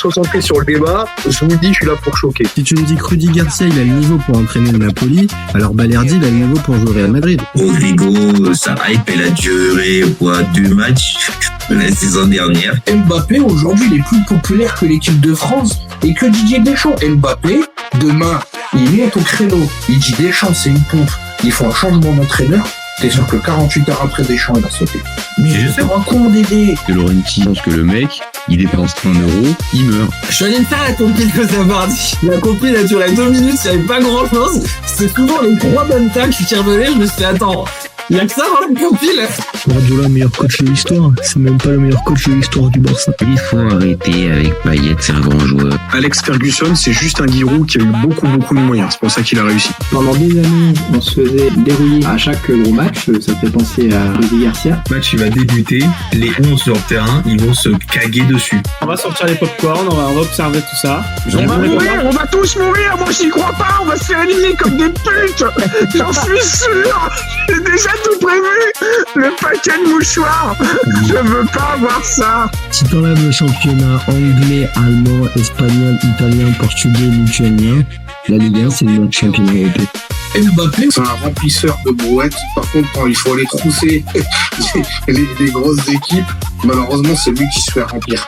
se concentrer sur le débat. Je vous le dis, je suis là pour choquer. Si tu me dis que Rudy Garcia, il a le niveau pour entraîner le Napoli, alors Balerdi, il a le niveau pour jouer au Real Madrid. Rodrigo, sa hype, elle a duré, deux matchs la saison dernière. Mbappé, aujourd'hui, il est plus populaire que l'équipe de France et que Didier Deschamps. Mbappé, demain, il monte au créneau. Il dit Deschamps, c'est une pompe. Il faut un changement d'entraîneur. T'es sûr que 48 heures après Deschamps, il va sauter. Mais je sais pas con, Dédé. Que Laurenti pense que le mec, il dépense 1 euro, il meurt. Je suis allé me faire la compil que ça m'a dit. La compil, elle a duré 2 minutes, il n'y avait pas grand chose. C'est souvent les 3 bonnes tacles qui revenaient, je me suis dit, attends, il y a que ça dans la compil. Guardiola, meilleur coach de l'histoire. C'est même pas le meilleur coach de l'histoire du Barça. Il faut arrêter avec Payet, c'est un grand joueur. Alex Ferguson, c'est juste un Giroud qui a eu beaucoup de moyens. C'est pour ça qu'il a réussi. Pendant des années, on se faisait dérouiller à chaque gros match. Ça fait penser à Rudy Garcia. Le match, il va débuter. Les 11 sur le terrain, ils vont se caguer dessus. On va sortir les popcorn, on va observer tout ça. On va tous mourir. Moi, j'y crois pas. On va se faire éliminer comme des putes. J'en suis sûr. J'ai déjà tout prévu. Le paquet de mouchoirs. Je veux pas avoir ça. Si t'enlèves le championnat anglais, allemand, espagnol, italien, portugais, lituanien, la Ligue 1, c'est le meilleur championnat européen. Mbappé, c'est un remplisseur de brouettes. Par contre, quand il faut aller trousser les grosses équipes, malheureusement, c'est lui qui se fait remplir.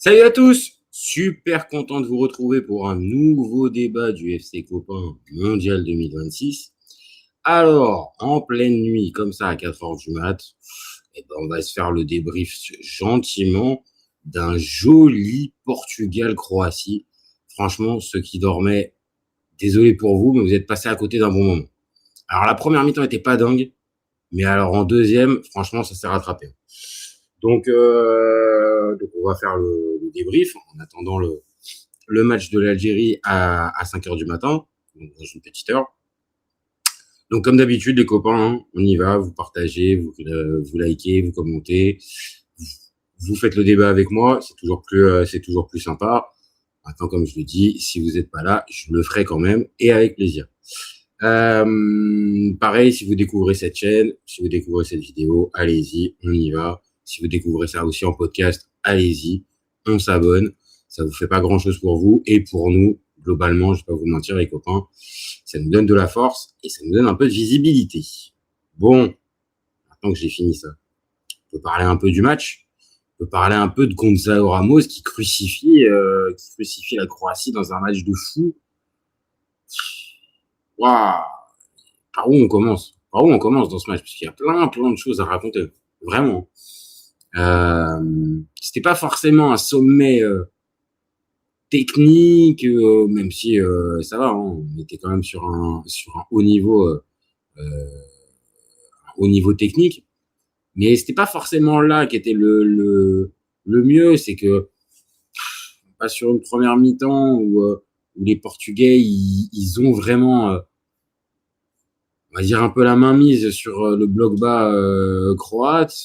Salut à tous, super content de vous retrouver pour un nouveau débat du FC Copain Mondial 2026. Alors, en pleine nuit, comme ça à 4h du mat, on va se faire le débrief gentiment d'un joli Portugal-Croatie. Franchement, ceux qui dormaient, désolé pour vous, mais vous êtes passés à côté d'un bon moment. Alors, la première mi-temps était pas dingue, mais alors en deuxième, franchement, ça s'est rattrapé. Donc on va faire le débrief en attendant le match de l'Algérie à 5h du matin, donc dans une petite heure. Donc comme d'habitude, les copains, on y va, vous partagez, vous likez, vous commentez, vous faites le débat avec moi, c'est toujours plus sympa. Maintenant, comme je le dis, si vous n'êtes pas là, je le ferai quand même et avec plaisir. Pareil, si vous découvrez cette chaîne, si vous découvrez cette vidéo, allez-y, on y va. Si vous découvrez ça aussi en podcast, allez-y, on s'abonne. Ça vous fait pas grand-chose pour vous et pour nous, globalement, je vais pas vous mentir les copains, ça nous donne de la force et ça nous donne un peu de visibilité. Bon, maintenant que j'ai fini ça, on peut parler un peu du match. On peut parler un peu de Gonzalo Ramos qui crucifie la Croatie dans un match de fou. Waouh! Par où on commence dans ce match? Parce qu'il y a plein de choses à raconter. Vraiment. C'était pas forcément un sommet technique, même si ça va, hein, on était quand même sur un haut niveau technique, mais c'était pas forcément là qu'était le mieux. C'est que pas sur une première mi-temps où les Portugais ils ont vraiment on va dire un peu la main mise sur le bloc bas croate.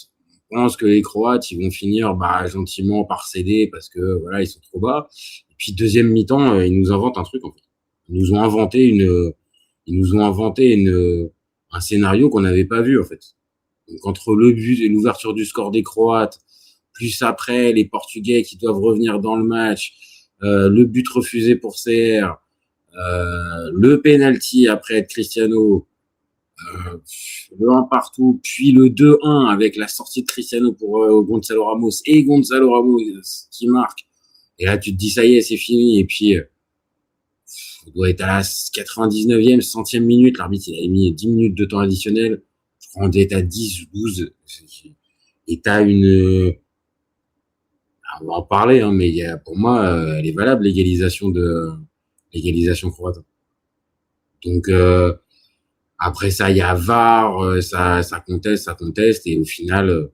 Je pense que les Croates, ils vont finir gentiment par céder parce que voilà, ils sont trop bas. Et puis deuxième mi-temps, ils nous inventent un truc en fait. Ils nous ont inventé un scénario qu'on n'avait pas vu en fait. Donc entre le but et l'ouverture du score des Croates, plus après les Portugais qui doivent revenir dans le match, le but refusé pour CR, le penalty après de Cristiano. Le 1 partout, puis le 2-1 avec la sortie de Cristiano pour Gonzalo Ramos et Gonzalo Ramos qui marque. Et là, tu te dis, ça y est, c'est fini. Et puis, on doit être à la 99e, 100e minute. L'arbitre, il a mis 10 minutes de temps additionnel. Je crois qu'on doit être à 10, 12. Et t'as on va en parler, hein, mais pour moi, elle est valable, l'égalisation croate. Donc, après ça, il y a VAR, ça conteste, et au final,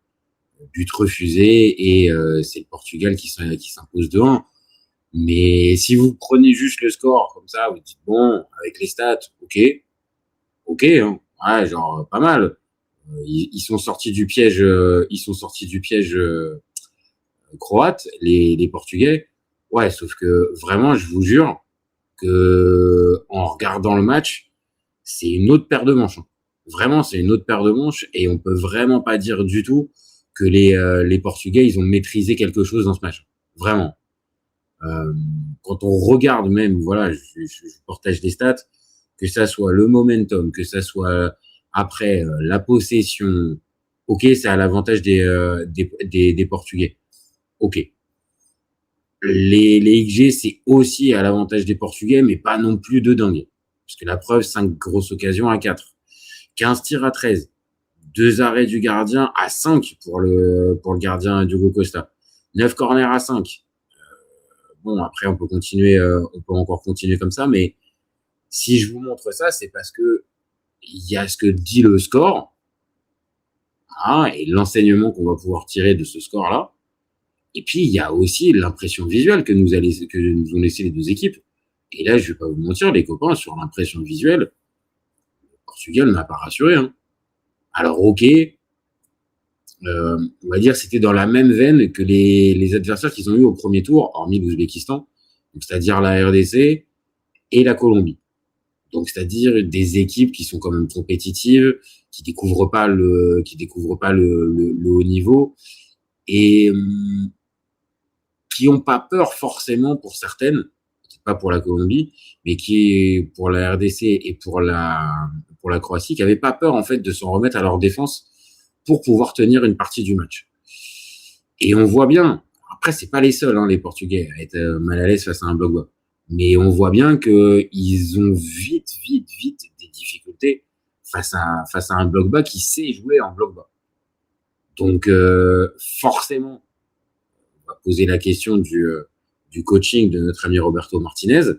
but refusé, et c'est le Portugal qui s'impose 2-1. Mais si vous prenez juste le score comme ça, vous dites bon, avec les stats, ok, hein, ouais, genre pas mal. Ils sont sortis du piège, croate, les Portugais. Ouais, sauf que vraiment, je vous jure que en regardant le match, c'est une autre paire de manches. Hein. Vraiment, c'est une autre paire de manches et on peut vraiment pas dire du tout que les Portugais, ils ont maîtrisé quelque chose dans ce match. Vraiment. Quand on regarde même, voilà, je partage des stats, que ça soit le momentum, que ça soit après la possession, ok, c'est à l'avantage des Portugais. Ok. Les XG, c'est aussi à l'avantage des Portugais, mais pas non plus de dingue. Parce que la preuve, 5 grosses occasions à 4. 15 tirs à 13. 2 arrêts du gardien à 5 pour le gardien Diogo Costa. 9 corners à 5. Bon, après, on peut encore continuer comme ça, mais si je vous montre ça, c'est parce que il y a ce que dit le score, hein, et l'enseignement qu'on va pouvoir tirer de ce score-là. Et puis, il y a aussi l'impression visuelle que nous ont laissé les deux équipes. Et là, je vais pas vous mentir, les copains, sur l'impression visuelle, le Portugal n'a pas rassuré. Hein. Alors, ok, on va dire c'était dans la même veine que les adversaires qu'ils ont eu au premier tour, hormis l'Ouzbékistan, c'est-à-dire la RDC et la Colombie. Donc, c'est-à-dire des équipes qui sont quand même compétitives, qui découvrent pas le haut niveau et qui ont pas peur forcément pour certaines, peut-être pas pour la Colombie, mais qui pour la RDC et pour la Croatie, qui avaient pas peur en fait de s'en remettre à leur défense pour pouvoir tenir une partie du match. Et on voit bien, après c'est pas les seuls les Portugais à être mal à l'aise face à un bloc bas, mais on voit bien que ils ont vite des difficultés face à un bloc bas qui sait jouer en bloc bas. Donc forcément, on va poser la question du coaching de notre ami Roberto Martinez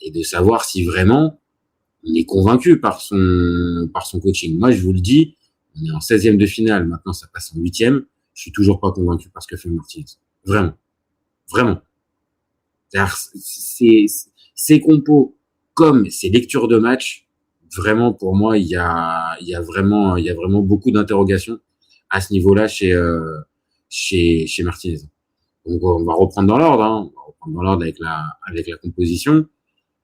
et de savoir si vraiment on est convaincu par son coaching. Moi, je vous le dis, on est en 16e de finale, maintenant ça passe en 8e, je suis toujours pas convaincu par ce que fait Martinez. Vraiment. C'est-à-dire, ces compos comme ces lectures de match, vraiment pour moi, il y a vraiment beaucoup d'interrogations à ce niveau-là chez Martinez. Donc on va reprendre dans l'ordre, On va reprendre dans l'ordre avec la composition.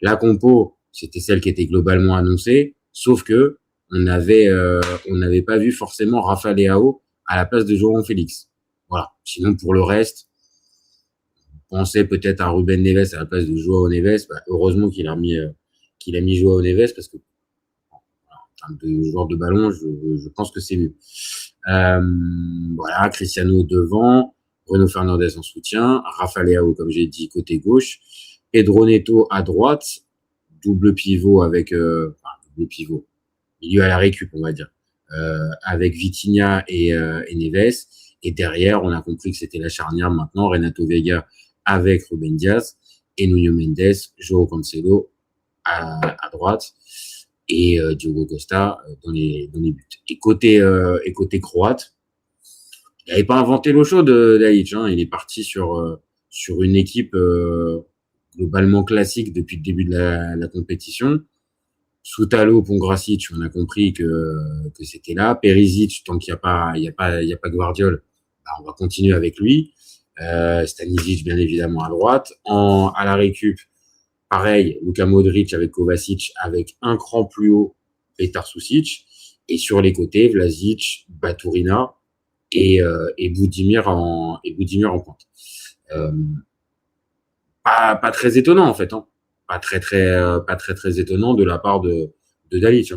La compo, c'était celle qui était globalement annoncée, sauf que on n'avait pas vu forcément Rafa Leao à la place de João Félix. Voilà. Sinon pour le reste, on pensait peut-être à Ruben Neves à la place de João Neves. Heureusement qu'il a mis João Neves parce que en termes de joueur de ballon, je pense que c'est mieux. Voilà, Cristiano devant, Bruno Fernandes en soutien, Rafa Leao, comme j'ai dit, côté gauche, Pedro Neto à droite, double pivot milieu à la récup, on va dire, avec Vitinha et Neves. Et derrière, on a compris que c'était la charnière maintenant, Renato Veiga avec Ruben Dias et Nuno Mendes, João Cancelo à droite et Diogo Costa dans les buts. Et côté croate, il n'avait pas inventé l'eau chaude, Dajic, il est parti sur une équipe globalement classique depuis le début de la compétition. Soutalo, Pongracic, on a compris que c'était là. Perisic, tant qu'il n'y a pas Guardiol, on va continuer avec lui. Stanisic, bien évidemment, à droite. À la récup, pareil, Luka Modric avec Kovacic, avec un cran plus haut, Petar Susic. Et sur les côtés, Vlasic, Baturina et Budimir en pointe. Pas très étonnant, en fait, Pas très étonnant de la part de Dajic.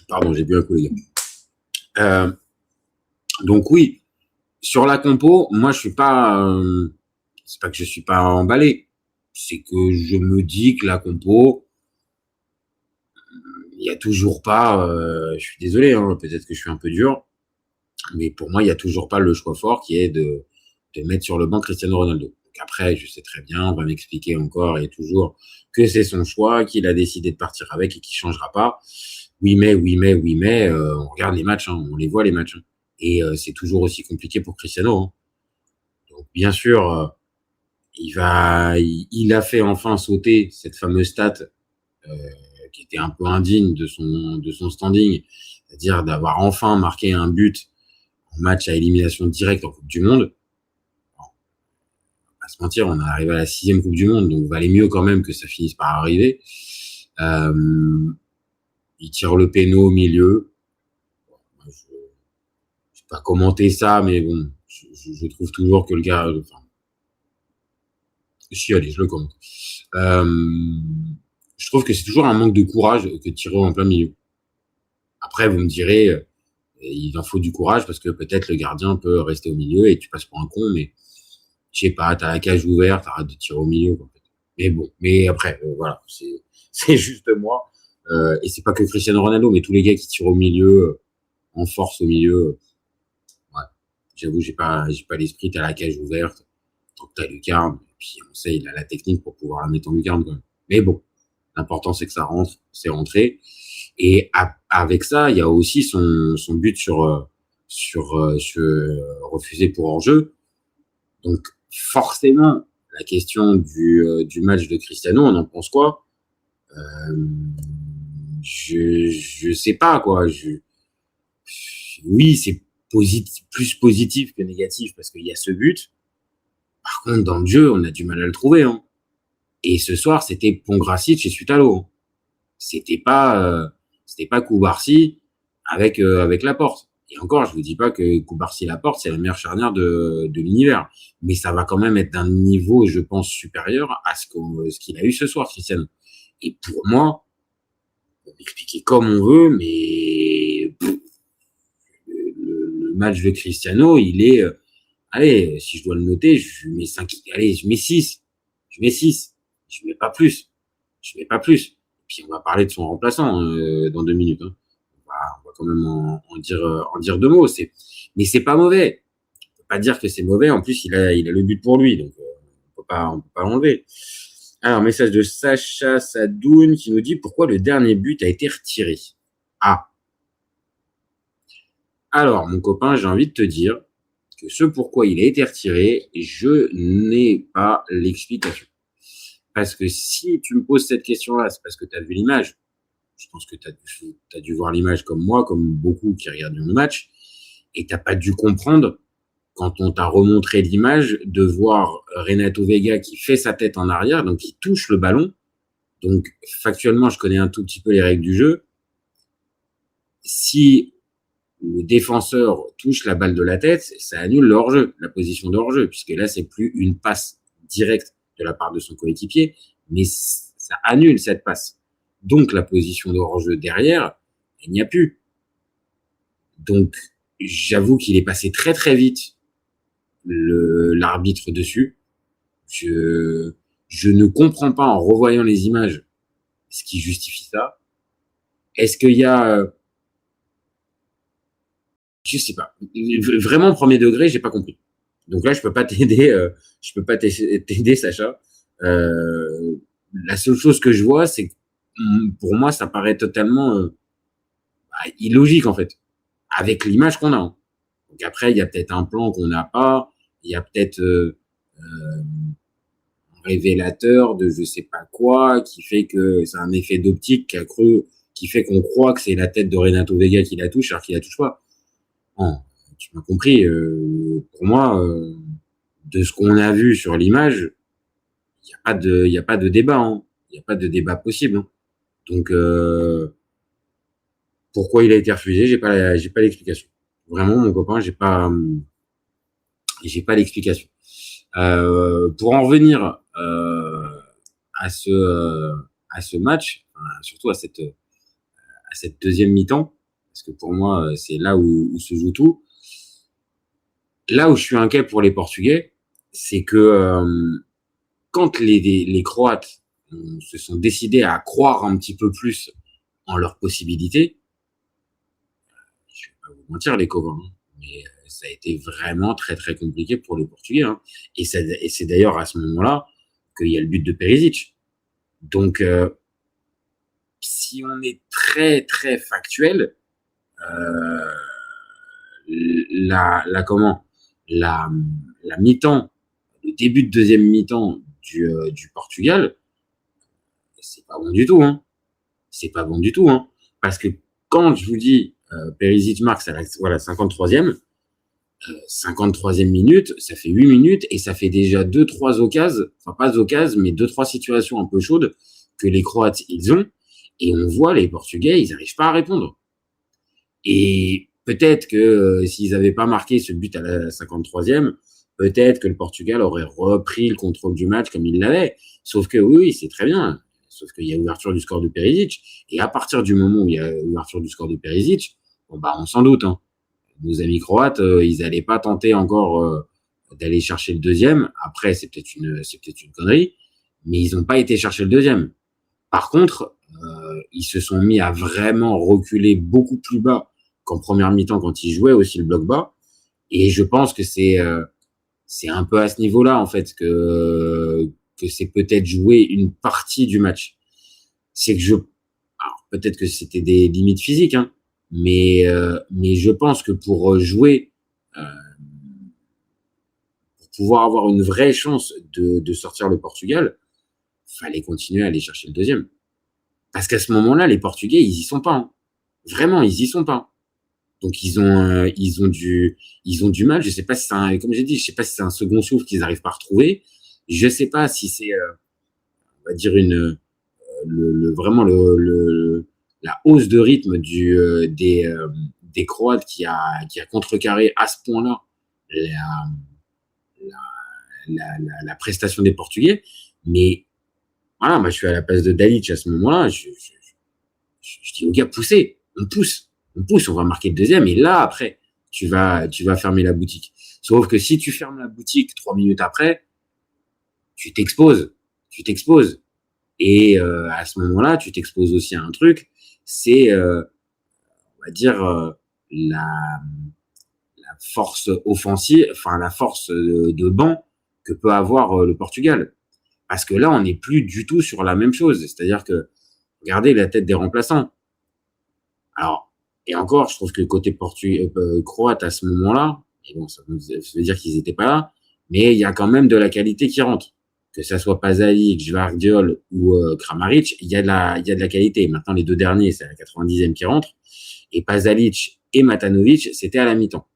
Pardon, j'ai bu un coup, les gars. Donc oui, sur la compo, moi je suis pas, c'est pas que je suis pas emballé, c'est que je me dis que la compo, il y a toujours pas, je suis désolé, peut-être que je suis un peu dur, mais pour moi il y a toujours pas le choix fort qui est de mettre sur le banc Cristiano Ronaldo. Donc après, je sais très bien, on va m'expliquer encore et toujours que c'est son choix, qu'il a décidé de partir avec et qu'il changera pas. Oui, mais, on regarde les matchs, on les voit les matchs. Et c'est toujours aussi compliqué pour Cristiano. Donc bien sûr, il a fait enfin sauter cette fameuse stat qui était un peu indigne de son standing, c'est-à-dire d'avoir enfin marqué un but en match à élimination directe en Coupe du Monde. Bon, on va pas se mentir, on est arrivé à la 6e Coupe du Monde, donc il valait mieux quand même que ça finisse par arriver. Il tire le péno au milieu. Bon, moi, je vais pas commenter ça, mais bon, je trouve toujours que le gars, enfin, si, allez, je le commente. Je trouve que c'est toujours un manque de courage que de tirer en plein milieu. Après, vous me direz, il en faut du courage parce que peut-être le gardien peut rester au milieu et tu passes pour un con, mais je sais pas, t'as la cage ouverte, t'arrêtes de tirer au milieu, quoi. Mais bon, mais après, voilà, c'est juste moi. Et c'est pas que Cristiano Ronaldo, mais tous les gars qui tirent au milieu, en force au milieu, ouais. J'avoue, j'ai pas l'esprit, t'as la cage ouverte, tant que t'as lucarne, et puis on sait, il a la technique pour pouvoir la mettre en lucarne, quand même. Mais bon, l'important c'est que ça rentre, c'est rentré. Et avec ça, il y a aussi son but sur refusé pour hors-jeu. Donc forcément, la question du match de Cristiano, on en pense quoi? Je sais pas quoi. Oui, c'est plus positif que négatif parce qu'il y a ce but. Par contre, dans le jeu, on a du mal à le trouver. Hein. Et ce soir, c'était Pongracic et Sutalo. Hein. C'était pas Koubarsi avec Laporte. Et encore, je vous dis pas que Koubarsi Laporte, c'est la meilleure charnière de l'univers. Mais ça va quand même être d'un niveau, je pense, supérieur à ce qu'il a eu ce soir, Cristiano. Et pour moi, on peut expliquer comme on veut, mais le match de Cristiano, il est, allez, si je dois le noter, je mets 5, allez, je mets 6. Je mets pas plus. Et puis on va parler de son remplaçant dans 2 minutes. Hein. On va quand même en dire 2 mots. Mais c'est pas mauvais. On peut pas dire que c'est mauvais. En plus, il a le but pour lui, donc on peut pas l'enlever. Alors, message de Sacha Sadoun qui nous dit pourquoi le dernier but a été retiré. Ah. Alors, mon copain, j'ai envie de te dire que ce pourquoi il a été retiré, je n'ai pas l'explication. Parce que si tu me poses cette question-là, c'est parce que tu as vu l'image. Je pense que tu as dû voir l'image comme moi, comme beaucoup qui regardent le match, et tu n'as pas dû comprendre, quand on t'a remontré l'image, de voir Renato Vega qui fait sa tête en arrière, donc qui touche le ballon. Donc, factuellement, je connais un tout petit peu les règles du jeu. Si le défenseur touche la balle de la tête, ça annule le hors-jeu, la position de hors-jeu, puisque là, c'est plus une passe directe de la part de son coéquipier, mais ça annule cette passe. Donc, la position de hors-jeu derrière, il n'y a plus. Donc, j'avoue qu'il est passé très très vite l'arbitre dessus. Je ne comprends pas en revoyant les images ce qui justifie ça. Est-ce qu'il y a je sais pas. Vraiment premier degré, j'ai pas compris. Donc là, je peux pas t'aider, Sacha. La seule chose que je vois, c'est que pour moi, ça paraît totalement illogique en fait, avec l'image qu'on a. Hein. Donc après, il y a peut-être un plan qu'on n'a pas, il y a peut-être un révélateur de je sais pas quoi qui fait que c'est un effet d'optique qui fait qu'on croit que c'est la tête de Renato Vega qui la touche alors qu'il la touche pas. Non, tu m'as compris. Pour moi, de ce qu'on a vu sur l'image, il y a pas de débat. Hein. Il y a pas de débat possible. Hein. Donc, pourquoi il a été refusé, j'ai pas l'explication. Vraiment, mon copain, j'ai pas l'explication. Pour en revenir à ce match, surtout à cette deuxième mi-temps, parce que pour moi, c'est là où se joue tout. Là où je suis inquiet pour les Portugais, c'est que quand les Croates se sont décidés à croire un petit peu plus en leurs possibilités, je vais pas vous mentir les copains, mais ça a été vraiment très très compliqué pour les Portugais. Hein. Et c'est d'ailleurs à ce moment-là qu'il y a le but de Perisic. Donc, si on est très très factuel, la mi-temps, le début de deuxième mi-temps du Portugal, c'est pas bon du tout. Hein. c'est pas bon du tout, hein. Parce que quand je vous dis, Perisic marque, c'est la 53e, 53e minute, ça fait 8 minutes et ça fait déjà 2-3 occasions, enfin pas occasions, mais 2-3 situations un peu chaudes que les Croates, ils ont. Et on voit les Portugais, ils n'arrivent pas à répondre. Et peut-être que s'ils n'avaient pas marqué ce but à la 53e, peut-être que le Portugal aurait repris le contrôle du match comme il l'avait. Sauf que oui, c'est très bien. Sauf qu'il y a ouverture du score de Perisic. Et à partir du moment où il y a ouverture du score de Perisic, bon bah on s'en doute, hein. Nos amis croates, ils n'allaient pas tenter encore d'aller chercher le deuxième. Après, c'est peut-être une connerie, mais ils n'ont pas été chercher le deuxième. Par contre, ils se sont mis à vraiment reculer beaucoup plus bas qu'en première mi-temps quand ils jouaient aussi le bloc bas. Et je pense que c'est un peu à ce niveau-là en fait que c'est peut-être jouer une partie du match. C'est que alors peut-être que c'était des limites physiques, hein, mais je pense que pour jouer, pour pouvoir avoir une vraie chance de sortir le Portugal, fallait continuer à aller chercher le deuxième. Parce qu'à ce moment-là, les Portugais, ils y sont pas, hein. Vraiment, ils y sont pas. Donc ils ont du mal. Je sais pas si c'est comme j'ai dit, je sais pas si c'est un second souffle qu'ils arrivent pas à retrouver. Je sais pas si c'est, on va dire vraiment la hausse de rythme des Croates qui a contrecarré à ce point-là la prestation des Portugais. Mais voilà, moi je suis à la place de Dalic à ce moment-là. Je dis aux gars, poussez, on pousse, on va marquer le deuxième. Et là après, tu vas fermer la boutique. Sauf que si tu fermes la boutique 3 minutes après, tu t'exposes. Et à ce moment-là, tu t'exposes aussi à un truc, c'est, on va dire, la force offensive, enfin la force de banc que peut avoir le Portugal. Parce que là, on n'est plus du tout sur la même chose. C'est-à-dire que, regardez la tête des remplaçants. Alors, et encore, je trouve que côté croate à ce moment-là, et bon, ça veut dire qu'ils n'étaient pas là, mais il y a quand même de la qualité qui rentre. Que ça soit Pasalic, Gvardiol ou Kramaric, il y a de la qualité. Maintenant, les deux derniers, c'est à la 90e qui rentre. Et Pasalic et Matanovic, c'était à la mi-temps.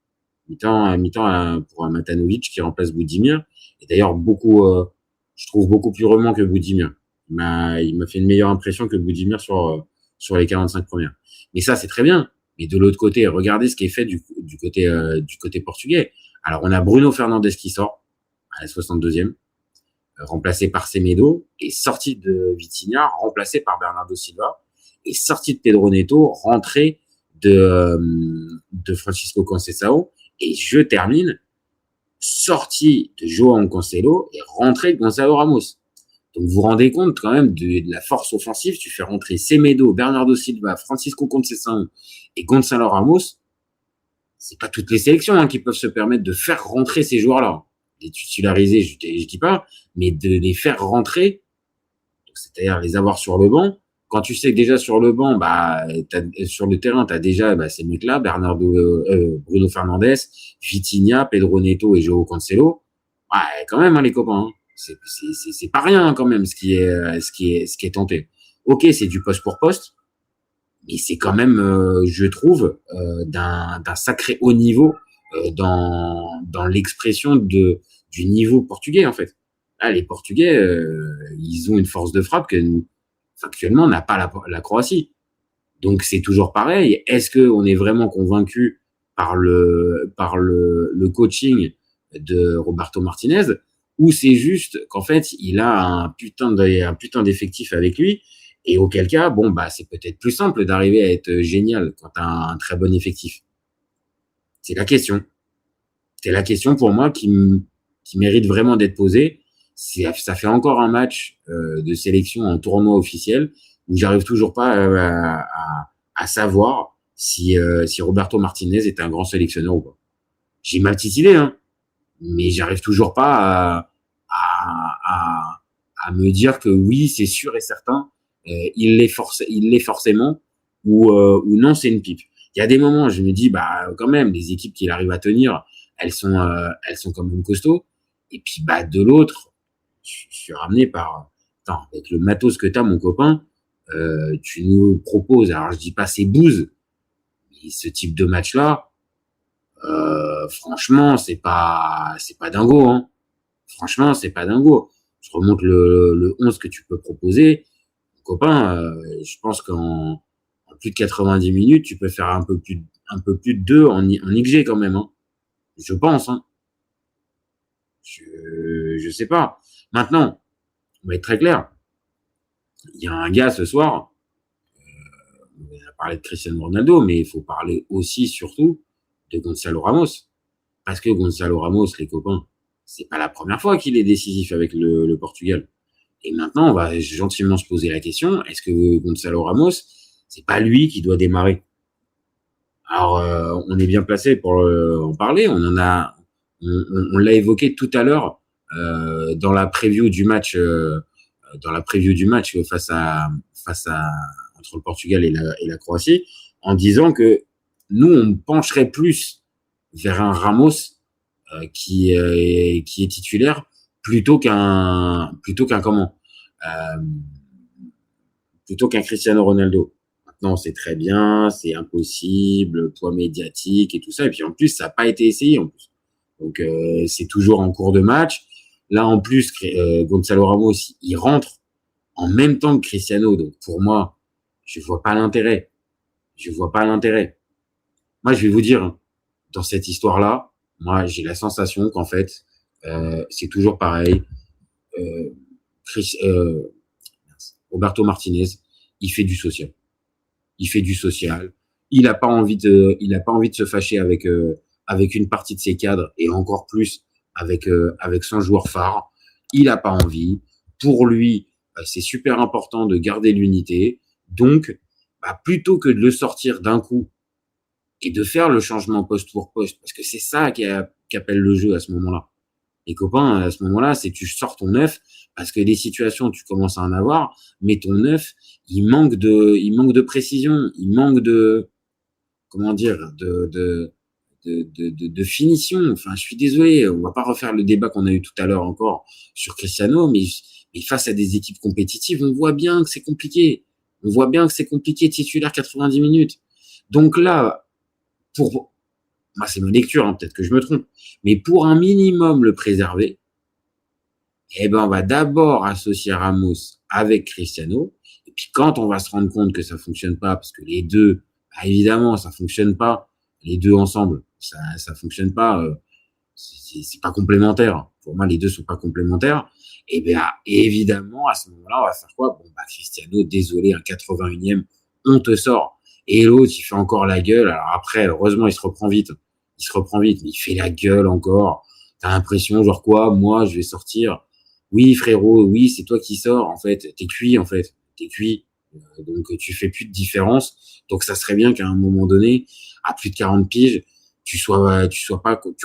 Mi-temps pour Matanovic qui remplace Budimir. Et d'ailleurs, je trouve beaucoup plus remuant que Budimir. Il m'a fait une meilleure impression que Budimir sur les 45 premières. Mais ça, c'est très bien. Mais de l'autre côté, regardez ce qui est fait du côté portugais. Alors, on a Bruno Fernandes qui sort à la 62e, remplacé par Semedo, et sorti de Vitinha, remplacé par Bernardo Silva, et sorti de Pedro Neto, rentré de Francisco Conceição, et je termine, sorti de João Cancelo et rentré de Gonzalo Ramos. Donc vous vous rendez compte quand même de la force offensive. Tu fais rentrer Semedo, Bernardo Silva, Francisco Conceição et Gonzalo Ramos. C'est pas toutes les sélections qui peuvent se permettre de faire rentrer ces joueurs-là. Les titulariser, je dis pas, mais de les faire rentrer, c'est-à-dire les avoir sur le banc. Quand tu sais que déjà sur le banc, sur le terrain, t'as déjà ces mecs-là, Bruno Fernandes, Vitinha, Pedro Neto et João Cancelo. Ouais, quand même, les copains. C'est pas rien quand même ce qui est tenté. Ok, c'est du poste pour poste, mais c'est quand même, je trouve, d'un sacré haut niveau dans l'expression du niveau portugais en fait. Là, les Portugais, ils ont une force de frappe que factuellement n'a pas la Croatie. Donc c'est toujours pareil. Est-ce que on est vraiment convaincu par le coaching de Roberto Martinez, ou c'est juste qu'en fait il a un putain d'effectif avec lui, et auquel cas c'est peut-être plus simple d'arriver à être génial quand t'as un très bon effectif. C'est la question. C'est la question pour moi qui mérite vraiment d'être posée. Ça fait encore un match de sélection en tournoi officiel où j'arrive toujours pas à savoir si Roberto Martinez est un grand sélectionneur ou pas. J'ai ma petite idée, mais j'arrive toujours pas à me dire que oui, c'est sûr et certain, il l'est forcément, ou non, c'est une pipe. Il y a des moments, je me dis, quand même, les équipes qu'il arrive à tenir, elles sont quand même costauds. Et puis, de l'autre, je suis ramené avec le matos que t'as, mon copain, tu nous proposes, alors je dis pas c'est bouse, mais ce type de match-là, franchement, c'est pas dingo, hein. Franchement, c'est pas dingo. Je remonte le 11 que tu peux proposer. Mon copain, je pense qu'en plus de 90 minutes, tu peux faire un peu plus de 2 en XG quand même, hein. Je pense, hein. Je sais pas. Maintenant, on va être très clair. Il y a un gars ce soir, on a parlé de Cristiano Ronaldo, mais il faut parler aussi, surtout, de Gonzalo Ramos. Parce que Gonzalo Ramos, les copains, c'est pas la première fois qu'il est décisif avec le Portugal. Et maintenant, on va gentiment se poser la question, est-ce que Gonzalo Ramos, c'est pas lui qui doit démarrer? Alors, on est bien placé pour en parler. On l'a évoqué tout à l'heure dans la preview du match, face à entre le Portugal et la Croatie, en disant que nous, on pencherait plus vers un Ramos qui est titulaire plutôt qu'un Cristiano Ronaldo. Maintenant, c'est très bien, c'est impossible, poids médiatique et tout ça. Et puis en plus, ça n'a pas été essayé en plus. Donc c'est toujours en cours de match. Là en plus, Gonzalo Ramos, il rentre en même temps que Cristiano. Donc pour moi, je vois pas l'intérêt. Moi, je vais vous dire, dans cette histoire-là, moi, j'ai la sensation qu'en fait, c'est toujours pareil. Roberto Martinez, il fait du social. Il a pas envie de se fâcher avec une partie de ses cadres et encore plus avec son joueur phare. Il a pas envie. Pour lui, c'est super important de garder l'unité. Donc, plutôt que de le sortir d'un coup et de faire le changement poste pour poste, parce que c'est ça qu'appelle le jeu à ce moment-là. Les copains, à ce moment-là, c'est tu sors ton neuf parce que des situations, tu commences à en avoir, mais ton neuf, il manque de précision, il manque de, comment dire, de finition. Enfin, je suis désolé, on va pas refaire le débat qu'on a eu tout à l'heure encore sur Cristiano, mais face à des équipes compétitives, on voit bien que c'est compliqué. Titulaire 90 minutes. Donc là, moi, c'est ma lecture, hein, peut-être que je me trompe, mais pour un minimum le préserver, on va d'abord associer Ramos avec Cristiano, et puis quand on va se rendre compte que ça fonctionne pas, parce que les deux, évidemment, ça fonctionne pas, les deux ensemble, ça fonctionne pas, c'est pas complémentaire. Pour moi, les deux sont pas complémentaires. Et évidemment, à ce moment-là, on va faire quoi? Cristiano, désolé, un 81e, on te sort. Et l'autre, il fait encore la gueule. Alors après, heureusement, il se reprend vite, mais il fait la gueule encore. T'as l'impression, genre quoi, moi, je vais sortir. Oui, frérot, oui, c'est toi qui sors, en fait. T'es cuit. Donc, tu fais plus de différence. Donc, ça serait bien qu'à un moment donné, à plus de 40 piges, tu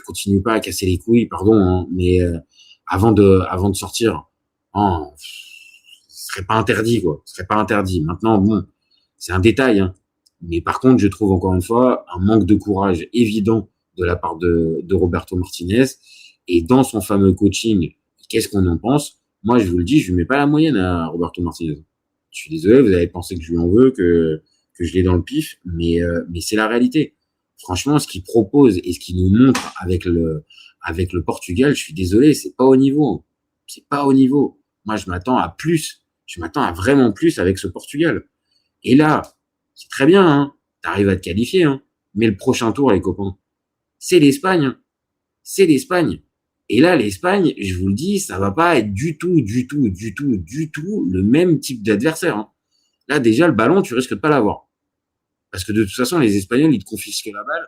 continues pas à casser les couilles, pardon, hein, mais, avant de sortir, ce serait pas interdit, quoi. Maintenant, bon, c'est un détail, hein. Mais par contre, je trouve encore une fois un manque de courage évident de la part de Roberto Martinez. Et dans son fameux coaching, qu'est-ce qu'on en pense? Moi, je vous le dis, je lui mets pas la moyenne à Roberto Martinez. Je suis désolé, vous avez pensé que je lui en veux, que je l'ai dans le pif, mais c'est la réalité. Franchement, ce qu'il propose et ce qu'il nous montre avec le Portugal, je suis désolé, c'est pas au niveau. Moi, je m'attends à plus. Je m'attends à vraiment plus avec ce Portugal. Et là, c'est très bien, hein. T'arrives à te qualifier, hein. Mais le prochain tour, les copains, c'est l'Espagne, hein. Et là, l'Espagne, je vous le dis, ça va pas être du tout le même type d'adversaire, hein. Là, déjà, le ballon, tu risques de pas l'avoir. Parce que de toute façon, les Espagnols, ils te confisquent la balle,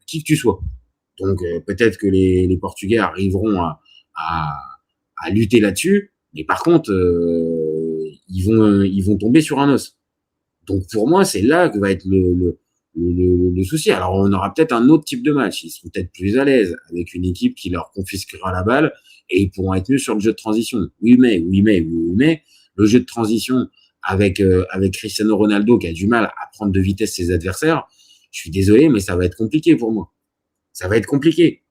qui que tu sois. Donc, peut-être que les Portugais arriveront à lutter là-dessus, mais par contre, ils vont tomber sur un os. Donc, pour moi, c'est là que va être le souci. Alors, on aura peut-être un autre type de match. Ils seront peut-être plus à l'aise avec une équipe qui leur confisquera la balle et ils pourront être mieux sur le jeu de transition. Oui, mais le jeu de transition avec Cristiano Ronaldo qui a du mal à prendre de vitesse ses adversaires, je suis désolé, mais ça va être compliqué pour moi. Ça va être compliqué.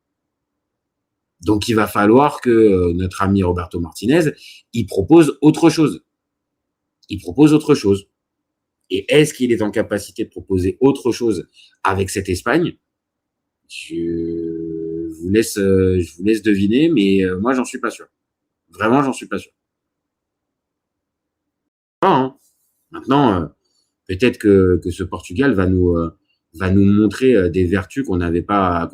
Donc, il va falloir que notre ami Roberto Martinez, il propose autre chose. Et est-ce qu'il est en capacité de proposer autre chose avec cette Espagne? Je vous laisse deviner, mais moi, j'en suis pas sûr. Vraiment, j'en suis pas sûr. Hein. Maintenant, peut-être que ce Portugal va nous montrer des vertus qu'on n'avait pas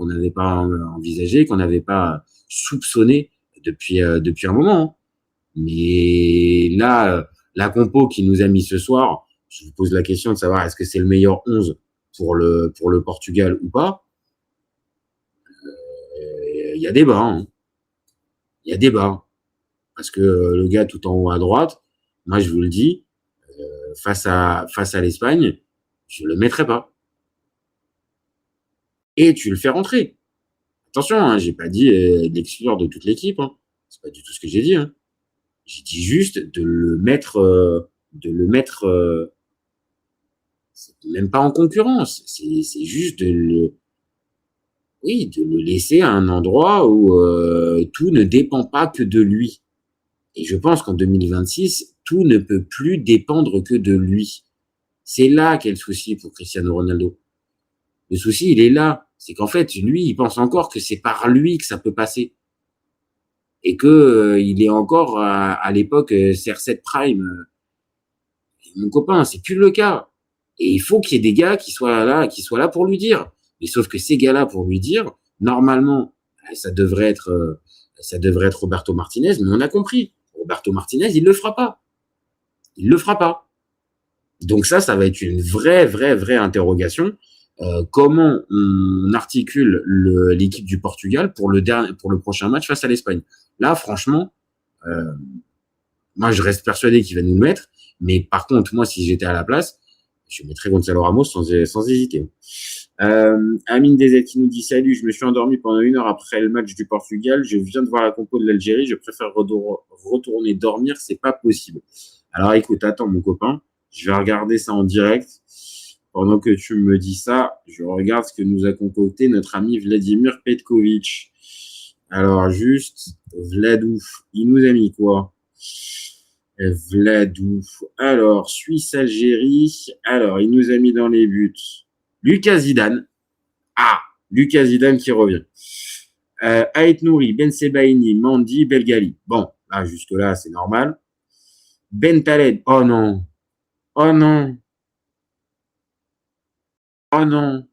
envisagées, qu'on n'avait pas soupçonnées depuis un moment. Hein. Mais là, la compo qui nous a mis ce soir, je vous pose la question de savoir est-ce que c'est le meilleur 11 pour le Portugal ou pas. Il y a débat. Hein. Il y a débat. Parce que le gars tout en haut à droite, moi je vous le dis, face à l'Espagne, je le mettrai pas. Et tu le fais rentrer. Attention, hein, j'ai pas dit d'exclure de toute l'équipe. Hein. C'est pas du tout ce que j'ai dit. Hein. J'ai dit juste de le mettre, c'est même pas en concurrence. C'est juste de le laisser à un endroit où tout ne dépend pas que de lui. Et je pense qu'en 2026, tout ne peut plus dépendre que de lui. C'est là qu'est le souci pour Cristiano Ronaldo. Le souci, il est là. C'est qu'en fait, lui, il pense encore que c'est par lui que ça peut passer. Et que il est encore à l'époque CR7 Prime. Mon copain, c'est plus le cas. Et il faut qu'il y ait des gars qui soient là pour lui dire. Mais sauf que ces gars-là, pour lui dire, normalement, ça devrait être Roberto Martinez, mais on a compris. Roberto Martinez, il le fera pas. Il le fera pas. Donc ça va être une vraie interrogation. Comment on articule l'équipe du Portugal pour le prochain match face à l'Espagne. Là, franchement, moi, je reste persuadé qu'il va nous le mettre. Mais par contre, moi, si j'étais à la place, je mettrais Gonzalo Ramos sans hésiter. Amine DZ qui nous dit salut, je me suis endormi pendant 1 heure après le match du Portugal. Je viens de voir la compo de l'Algérie. Je préfère retourner dormir. C'est pas possible. Alors, écoute, attends, mon copain. Je vais regarder ça en direct. Pendant que tu me dis ça, je regarde ce que nous a concocté notre ami Vladimir Petkovic. Alors, juste, Vladouf, il nous a mis quoi? Vladouf. Alors, Suisse-Algérie. Alors, il nous a mis dans les buts Lucas Zidane. Ah, Lucas Zidane qui revient. Ait Nouri, Ben Sebaini, Mandi, Belgali. Bon, là, jusque-là, c'est normal. Ben Taleb. Oh non. Oh non. Oh non.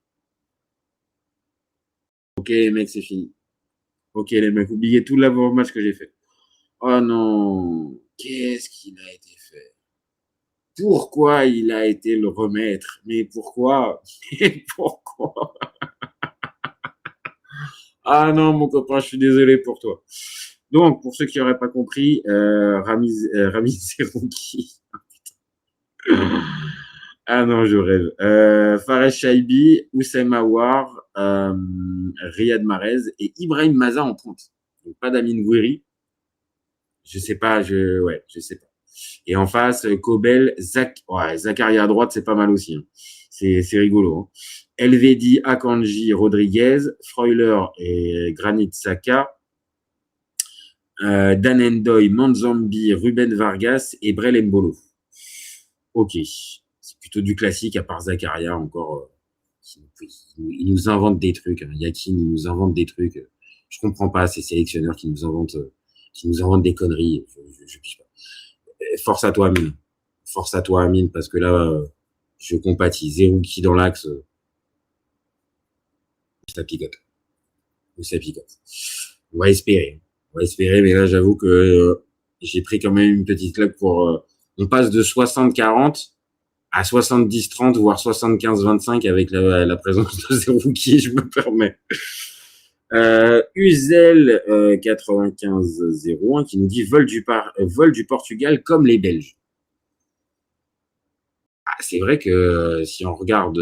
Ok, les mecs, c'est fini. Ok, les mecs, oubliez tout l'avant-match que j'ai fait. Oh non. Qu'est-ce qu'il a été fait? Pourquoi il a été le remettre? Mais pourquoi? Mais pourquoi? Ah non, mon copain, je suis désolé pour toi. Donc, pour ceux qui n'auraient pas compris, Ramiz Zerouki. Ah non, je rêve. Fares Chaibi, Oussem Aouar, Riyad Mahrez et Ibrahim Maza en pointe. Donc, pas d'Amin Gouiri. Je sais pas. Et en face, Kobel, Zakaria à droite, c'est pas mal aussi. Hein. C'est rigolo. Hein. Elvedi, Akanji, Rodriguez, Freuler et Granit Xhaka, Danendoy, Manzambi, Ruben Vargas et Brel Mbolo. Ok. C'est plutôt du classique, à part Zakaria encore. Il nous invente des trucs. Hein. Yakin, il nous invente des trucs. Je comprends pas ces sélectionneurs qui nous inventent des conneries. Je piche pas. Force à toi, Amine. Force à toi, Amine, parce que là, je compatis. Zerouki dans l'axe. Ça picote. On va espérer, mais là, j'avoue que j'ai pris quand même une petite claque pour... on passe de 60-40 à 70-30, voire 75-25 avec la présence de Zerouki, je me permets. Uzel 95-01 qui nous dit vol du Portugal comme les Belges. Ah, c'est vrai que si on regarde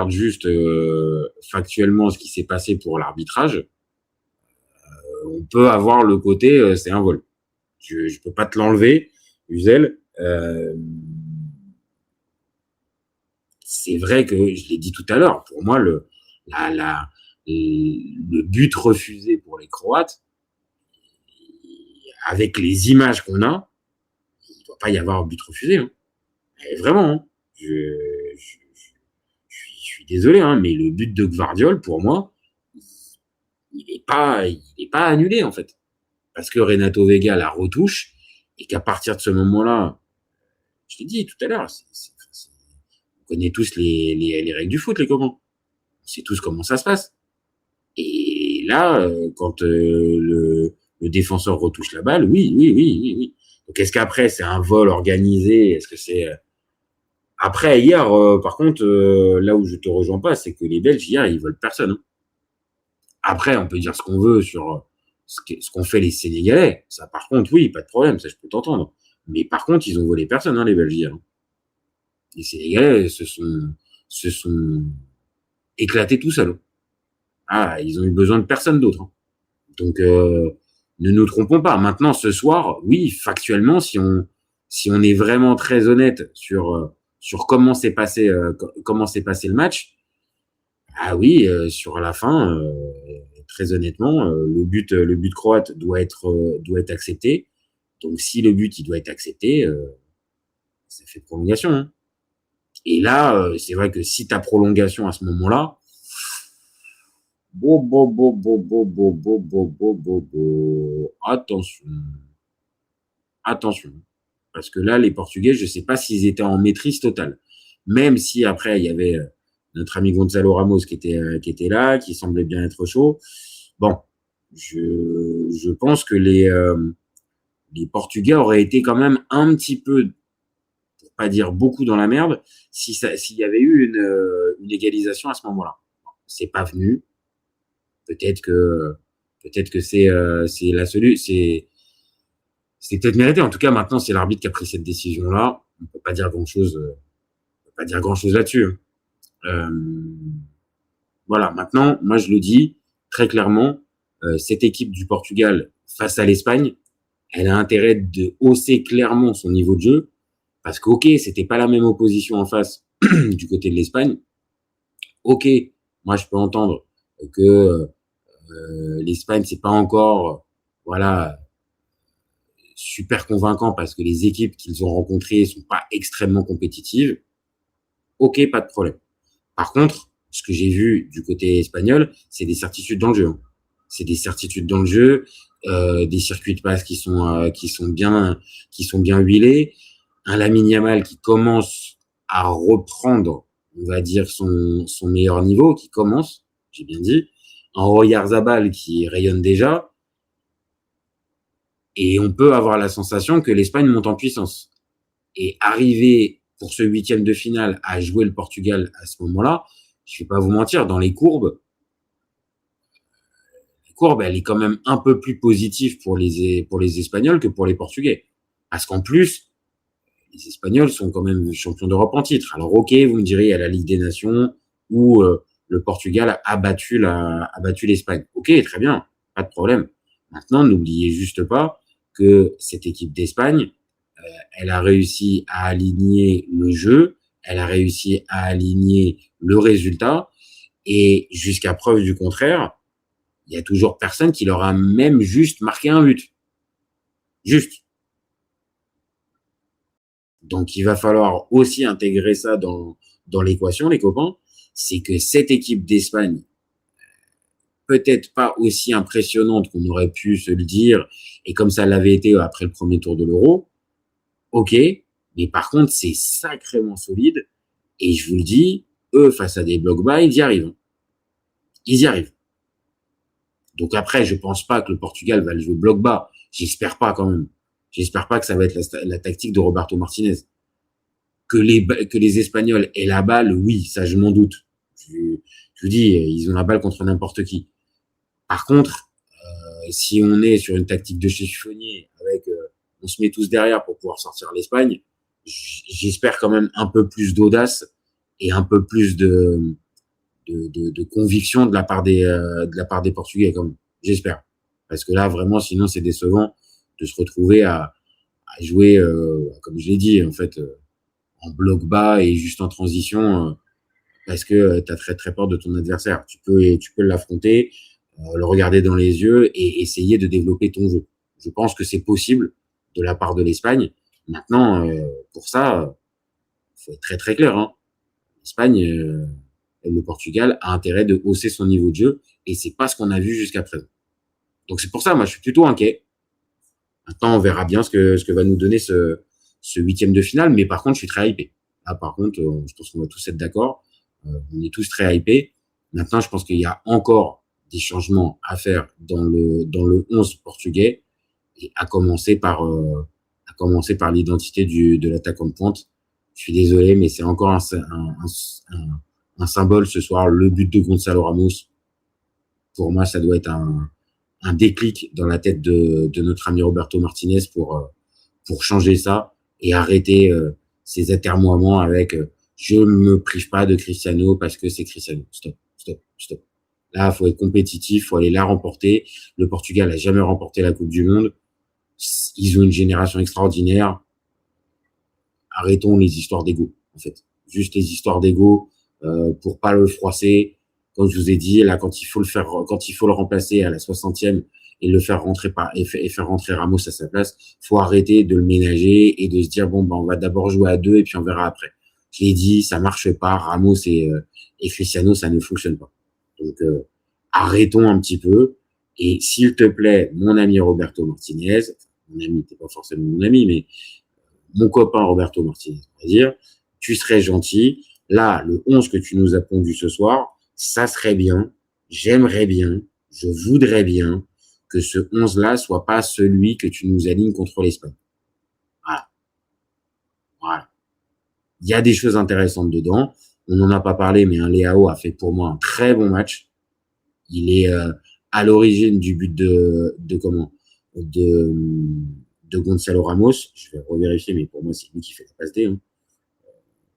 juste factuellement ce qui s'est passé pour l'arbitrage, on peut avoir le côté c'est un vol. Je peux pas te l'enlever, Uzel. C'est vrai que je l'ai dit tout à l'heure. Pour moi, le but refusé pour les Croates, avec les images qu'on a, il ne doit pas y avoir but refusé. Hein. Et vraiment, hein. Je suis désolé, hein, mais le but de Gvardiol, pour moi, il est pas annulé, en fait. Parce que Renato Vega la retouche, et qu'à partir de ce moment-là, je t'ai dit tout à l'heure, on connaît tous les règles du foot, les copains. On sait tous comment ça se passe. Et là, quand le défenseur retouche la balle, oui. Donc, est-ce qu'après, c'est un vol organisé? Est-ce que c'est... Après, hier, par contre, là où je te rejoins pas, c'est que les Belges, hier, ils volent personne. Hein. Après, on peut dire ce qu'on veut sur ce qu'ont fait les Sénégalais. Ça, par contre, oui, pas de problème, ça, je peux t'entendre. Mais par contre, ils ont volé personne, hein, les Belges, hier. Les Sénégalais se sont éclatés tout seuls. Ah, ils ont eu besoin de personne d'autre. Hein. Donc, ne nous trompons pas. Maintenant, ce soir, oui, factuellement, si on est vraiment très honnête sur comment s'est passé le match, ah oui, sur la fin, très honnêtement, le but croate doit être accepté. Donc, si le but il doit être accepté, ça fait prolongation. Hein. Et là, c'est vrai que si t'as prolongation à ce moment-là, attention. Parce que là, les Portugais, je sais pas s'ils étaient en maîtrise totale. Même si après, il y avait notre ami Gonzalo Ramos qui était là, qui semblait bien être chaud. Bon, je pense que les Portugais auraient été quand même un petit peu, pour pas dire beaucoup dans la merde, s'il y avait eu une égalisation à ce moment-là. Bon, c'est pas venu. Peut-être que c'est la solution, c'est peut-être mérité. En tout cas, maintenant, c'est l'arbitre qui a pris cette décision-là. On peut pas dire grand-chose là-dessus. Voilà. Maintenant, moi, je le dis très clairement, cette équipe du Portugal face à l'Espagne, elle a intérêt de hausser clairement son niveau de jeu, parce que, ok, c'était pas la même opposition en face du côté de l'Espagne. Ok, moi, je peux entendre que l'Espagne, c'est pas encore, voilà, super convaincant parce que les équipes qu'ils ont rencontrées sont pas extrêmement compétitives. Ok, pas de problème. Par contre, ce que j'ai vu du côté espagnol, c'est des certitudes dans le jeu. Hein. C'est des certitudes dans le jeu, des circuits de passe qui sont bien huilés, un Lamine Yamal qui commence à reprendre, on va dire, son meilleur niveau, qui commence, j'ai bien dit, un Oyarzabal qui rayonne déjà, et on peut avoir la sensation que l'Espagne monte en puissance. Et arriver pour ce 8e de finale à jouer le Portugal à ce moment-là, je vais pas vous mentir, dans les courbes, elle est quand même un peu plus positive pour les Espagnols que pour les Portugais. Parce qu'en plus, les Espagnols sont quand même champions d'Europe en titre. Alors ok, vous me direz, il y a la Ligue des Nations où le Portugal a battu l'Espagne. Ok, très bien, pas de problème. Maintenant, n'oubliez juste pas que cette équipe d'Espagne, elle a réussi à aligner le jeu, elle a réussi à aligner le résultat, et jusqu'à preuve du contraire, il y a toujours personne qui leur a même juste marqué un but. Juste. Donc, il va falloir aussi intégrer ça dans l'équation, les copains. C'est que cette équipe d'Espagne, peut-être pas aussi impressionnante qu'on aurait pu se le dire, et comme ça l'avait été après le premier tour de l'Euro, ok, mais par contre, c'est sacrément solide, et je vous le dis, eux, face à des blocs bas, ils y arrivent. Ils y arrivent. Donc après, je pense pas que le Portugal va le jouer bloc bas. J'espère pas quand même. J'espère pas que ça va être la tactique de Roberto Martinez. Que les Espagnols aient la balle, oui, ça je m'en doute. Je vous dis, ils ont la balle contre n'importe qui. Par contre, si on est sur une tactique de chiffonnier avec on se met tous derrière pour pouvoir sortir l'Espagne, j'espère quand même un peu plus d'audace et un peu plus de conviction de la part des Portugais, quand même. J'espère. Parce que là, vraiment, sinon, c'est décevant de se retrouver à jouer, comme je l'ai dit, en fait, en bloc bas et juste en transition, parce que t'as très, très peur de ton adversaire. Tu peux l'affronter, le regarder dans les yeux et essayer de développer ton jeu. Je pense que c'est possible de la part de l'Espagne. Maintenant, pour ça, faut être très très clair, hein. L'Espagne, le Portugal a intérêt de hausser son niveau de jeu et c'est pas ce qu'on a vu jusqu'à présent. Donc c'est pour ça, moi je suis plutôt inquiet. Maintenant, on verra bien ce que va nous donner ce 8e de finale, mais par contre, je suis très hypé. Là, par contre, je pense qu'on va tous être d'accord. On est tous très hypés. Maintenant, je pense qu'il y a encore des changements à faire dans le 11 portugais, et à commencer par l'identité de l'attaquant de pointe. Je suis désolé, mais c'est encore un symbole ce soir, le but de Gonçalo Ramos. Pour moi, ça doit être un déclic dans la tête de notre ami Roberto Martinez pour changer ça et arrêter ces atermoiements avec je me prive pas de Cristiano parce que c'est Cristiano. Stop. Là, faut être compétitif, faut aller la remporter. Le Portugal a jamais remporté la Coupe du Monde. Ils ont une génération extraordinaire. Arrêtons les histoires d'ego, en fait. Juste les histoires d'ego pour pas le froisser. Comme je vous ai dit, là, quand il faut le remplacer à la 60e et le faire rentrer et faire rentrer Ramos à sa place, faut arrêter de le ménager et de se dire bon, on va d'abord jouer à 2 et puis on verra après. Je l'ai dit, ça marche pas. Ramos et Cristiano, ça ne fonctionne pas. Donc, arrêtons un petit peu. Et s'il te plaît, mon ami Roberto Martinez, mon ami, t'es pas forcément mon ami, mais mon copain Roberto Martinez, on va dire, tu serais gentil. Là, le 11 que tu nous as pondu ce soir, ça serait bien, j'aimerais bien, je voudrais bien que ce 11-là soit pas celui que tu nous alignes contre l'Espagne. Voilà. Il y a des choses intéressantes dedans. On n'en a pas parlé, mais Leao a fait pour moi un très bon match. Il est à l'origine du but de Gonçalo Ramos. Je vais revérifier, mais pour moi, c'est lui qui fait la passe D. Hein.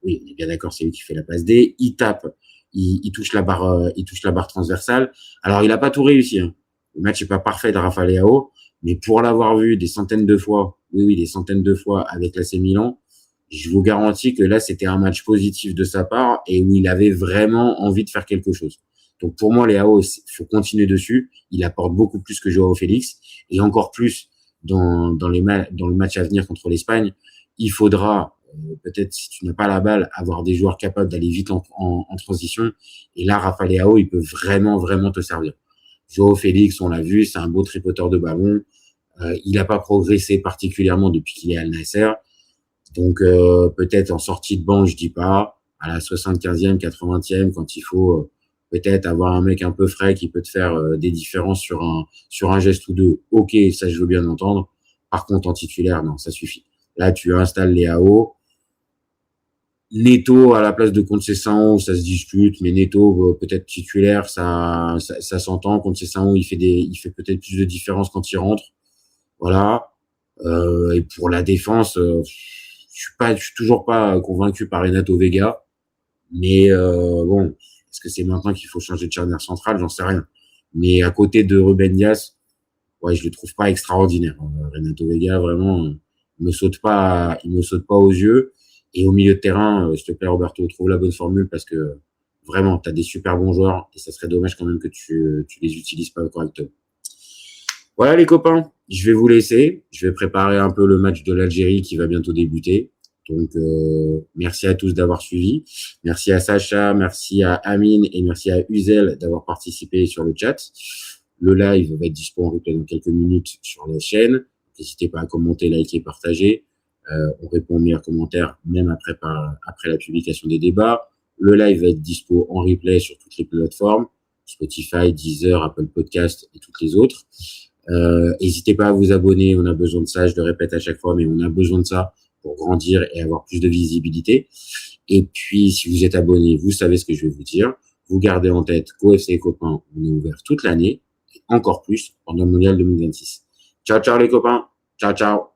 Oui, on est bien d'accord, c'est lui qui fait la passe D. Il tape, il touche la barre transversale. Alors, il a pas tout réussi. Hein. Le match est pas parfait de Rafa Leao, mais pour l'avoir vu des centaines de fois, des centaines de fois avec l'AC Milan, je vous garantis que là, c'était un match positif de sa part et où il avait vraiment envie de faire quelque chose. Donc, pour moi, Leao, il faut continuer dessus. Il apporte beaucoup plus que Joao Félix et encore plus dans le match à venir contre l'Espagne. Il faudra, peut-être si tu n'as pas la balle, avoir des joueurs capables d'aller vite en transition. Et là, Rafa Leao, il peut vraiment, vraiment te servir. Joao Félix, on l'a vu, c'est un beau tripoteur de ballon. Il n'a pas progressé particulièrement depuis qu'il est à Al Nassr. Donc, peut-être en sortie de banc, je dis pas, à la 75e, 80e, quand il faut peut-être avoir un mec un peu frais qui peut te faire des différences sur un geste ou deux. Ok, ça, je veux bien entendre. Par contre, en titulaire, non, ça suffit. Là, tu installes Leao. Neto à la place de Conceição, ça se discute, mais Neto peut-être titulaire, ça s'entend. Conceição, il fait peut-être plus de différence quand il rentre. Voilà. Et pour la défense, je suis toujours pas convaincu par Renato Vega, mais bon, est-ce que c'est maintenant qu'il faut changer de charnière centrale? J'en sais rien. Mais à côté de Ruben Dias, ouais, je le trouve pas extraordinaire. Renato Vega, vraiment, il me saute pas aux yeux. Et au milieu de terrain, s'il te plaît, Roberto, trouve la bonne formule parce que vraiment, tu as des super bons joueurs et ça serait dommage quand même que tu les utilises pas correctement. Voilà les copains, je vais vous laisser. Je vais préparer un peu le match de l'Algérie qui va bientôt débuter. Donc, merci à tous d'avoir suivi. Merci à Sacha, merci à Amine et merci à Uzel d'avoir participé sur le chat. Le live va être disponible en replay dans quelques minutes sur la chaîne. N'hésitez pas à commenter, liker, partager. On répond aux meilleurs commentaires même après la publication des débats. Le live va être dispo en replay sur toutes les plateformes, Spotify, Deezer, Apple Podcast et toutes les autres. N'hésitez pas à vous abonner, on a besoin de ça, je le répète à chaque fois, mais on a besoin de ça pour grandir et avoir plus de visibilité. Et puis, si vous êtes abonné, vous savez ce que je vais vous dire. Vous gardez en tête qu'OFC et copains, on est ouvert toute l'année, et encore plus pendant le Mondial 2026. Ciao, ciao les copains. Ciao, ciao.